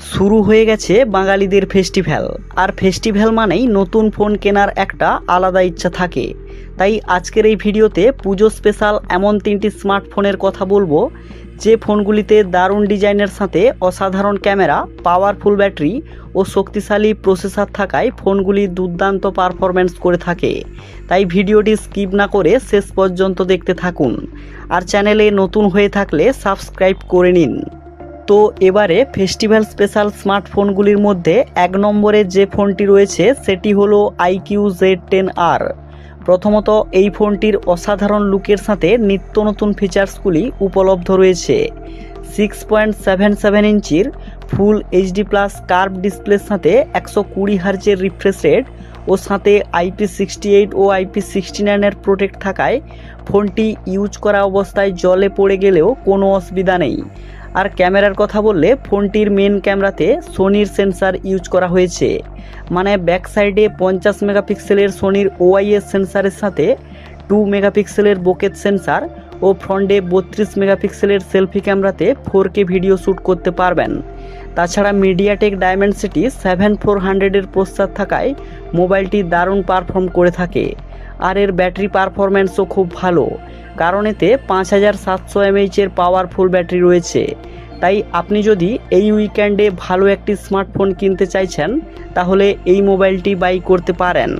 শুরু হয়ে গেছে বাঙালিদের ফেস্টিভ্যাল। আর ফেস্টিভ্যাল মানেই নতুন ফোন কেনার একটা আলাদা ইচ্ছা থাকে। তাই আজকের এই ভিডিওতে পুজো স্পেশাল এমন 3টি স্মার্টফোনের কথা বলবো যে ফোনগুলিতে দারুণ ডিজাইনের সাথে অসাধারণ ক্যামেরা, পাওয়ারফুল ব্যাটারি ও শক্তিশালী প্রসেসর থাকায় ফোনগুলি দুর্দান্ত পারফরম্যান্স করে থাকে। তাই ভিডিওটি স্কিপ না করে শেষ পর্যন্ত দেখতে থাকুন। আর চ্যানেলে নতুন হয়ে থাকলে সাবস্ক্রাইব করে নিন। তো এবারে ফেস্টিভ্যাল স্পেশাল স্মার্টফোনগুলির মধ্যে 1 নম্বরে যে ফোনটি রয়েছে সেটি হলো iQOO Z10R। প্রথমত এই ফোনটির অসাধারণ লুকের সাথে নিত্য নতুন ফিচার্সগুলি উপলব্ধ রয়েছে। 6.77 ইঞ্চির ফুল এইচডি প্লাস কার্ভ ডিসপ্লের সাথে 120 হার্জের রিফ্রেশ রেট ও সাথে IP68 ও IP69 এর প্রোটেক্ট থাকায় ফোনটি ইউজ করা অবস্থায় জলে পড়ে গেলেও কোনো অসুবিধা নেই। আর ক্যামেরার কথা বললে ফোনটির মেন ক্যামেরাতে সোনির সেন্সার ইউজ করা হয়েছে, মানে ব্যাক সাইডে 50 মেগাপিক্সেলের সোনির OIS সেন্সারের সাথে 2 মেগাপিক্সেলের বোকেট সেন্সার ও ফ্রন্টে 32 মেগাপিক্সেলের সেলফি ক্যামেরাতে 4K ভিডিও শ্যুট করতে পারবেন। তাছাড়া মিডিয়াটেক ডায়মেনসিটি 7400 এর প্রসেসর থাকায় মোবাইলটি দারুণ পারফর্ম করে থাকে। আর এর ব্যাটারি পারফরম্যান্সও খুব ভালো, কারণ এতে 5700 mAh এর পাওয়ারফুল ব্যাটারি রয়েছে। তাই আপনি যদি এই উইকেন্ডে ভালো একটি স্মার্টফোন কিনতে চাইছেন তাহলে এই মোবাইলটি বাই করতে পারেন।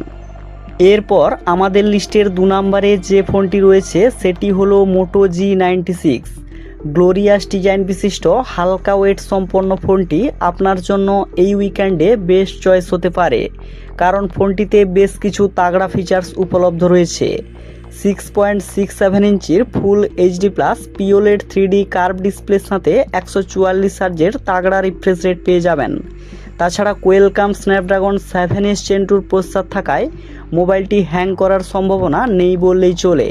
এরপর আমাদের লিস্টের 2 নম্বরে যে ফোনটি রয়েছে সেটি হলো Moto G96। গ্লোরিয়াস ডিজাইন বিশিষ্ট হালকা ওয়েট সম্পন্ন ফোনটি আপনার জন্য এই উইকেন্ডে বেস্ট চয়েস হতে পারে, কারণ ফোনটিতে বেশ কিছু তাগড়া ফিচার্স উপলব্ধ রয়েছে। 6.67 ইঞ্চির full HD plus POLED 3D curve ডিসপ্লের সাথে 144 হার্জের তাগড়া রিফ্রেশ রেট পেয়ে যাবেন। তাছাড়া কোয়েলকাম স্ন্যাপড্রাগন 7S Gen 2 প্রসেসর থাকায় মোবাইলটি হ্যাং করার সম্ভাবনা নেই বললেই চলে।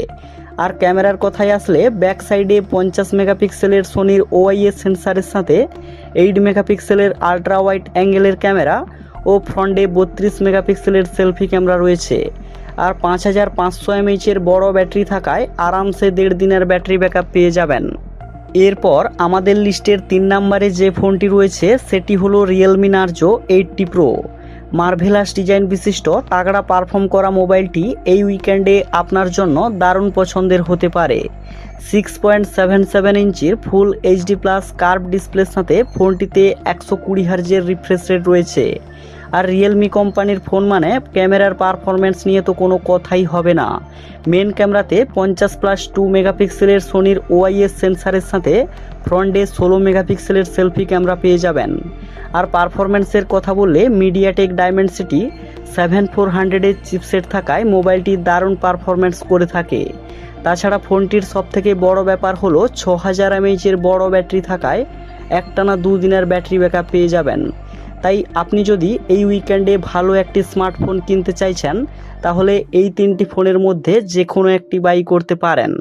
আর ক্যামেরার কথায় আসলে ব্যাক সাইডে 50 মেগাপিক্সেলের সোনির OIS সেন্সারের সাথে 8 মেগাপিক্সেলের আলট্রা ওয়াইড অ্যাঙ্গেলের ক্যামেরা ও ফ্রন্টে 32 মেগাপিক্সেলের সেলফি ক্যামেরা রয়েছে। আর 5500 mAh এর বড় ব্যাটারি থাকায় আরামসে 1.5 দিনের ব্যাটারি ব্যাকআপ পেয়ে যাবেন। এরপর আমাদের লিস্টের 3 নম্বরে যে ফোনটি রয়েছে সেটি হলো Realme Narzo 80 Pro। Marvellous design বিশিষ্ট তাগড়া পারফর্ম করা মোবাইলটি এই উইকেন্ডে আপনার জন্য দারুণ পছন্দের হতে পারে। 6.77 ইঞ্চির ফুল এইচডি প্লাস কার্ভ ডিসপ্লের সাথে ফোনটিতে 120 হার্জের রিফ্রেশ রেট রয়েছে। আর রিয়েলমি কোম্পানির ফোন মানে ক্যামেরার পারফরম্যান্স নিয়ে তো কোনো কথাই হবে না। মেন ক্যামেরাতে 50+2 মেগাপিক্সেলের সোনির OIS সেন্সারের সাথে ফ্রন্টে 16 মেগাপিক্সেলের সেলফি ক্যামেরা পেয়ে যাবেন। আর পারফরম্যান্সের কথা বললে মিডিয়াটেক ডায়মেনসিটি 7400 এর চিপসেট থাকায় মোবাইলটি দারুণ পারফরম্যান্স করে থাকে। তাছাড়া ফোনটির সবথেকে বড় ব্যাপার হলো 6000 mAh এর বড় ব্যাটারি থাকায় একটানা 2 দিনের ব্যাটারি ব্যাকআপ পেয়ে যাবেন। তাই আপনি যদি এই উইকেন্ডে ভালো একটি স্মার্টফোন কিনতে চাইছেন তাহলে এই 3টি ফোনের মধ্যে যে কোনো একটি বাই করতে পারেন।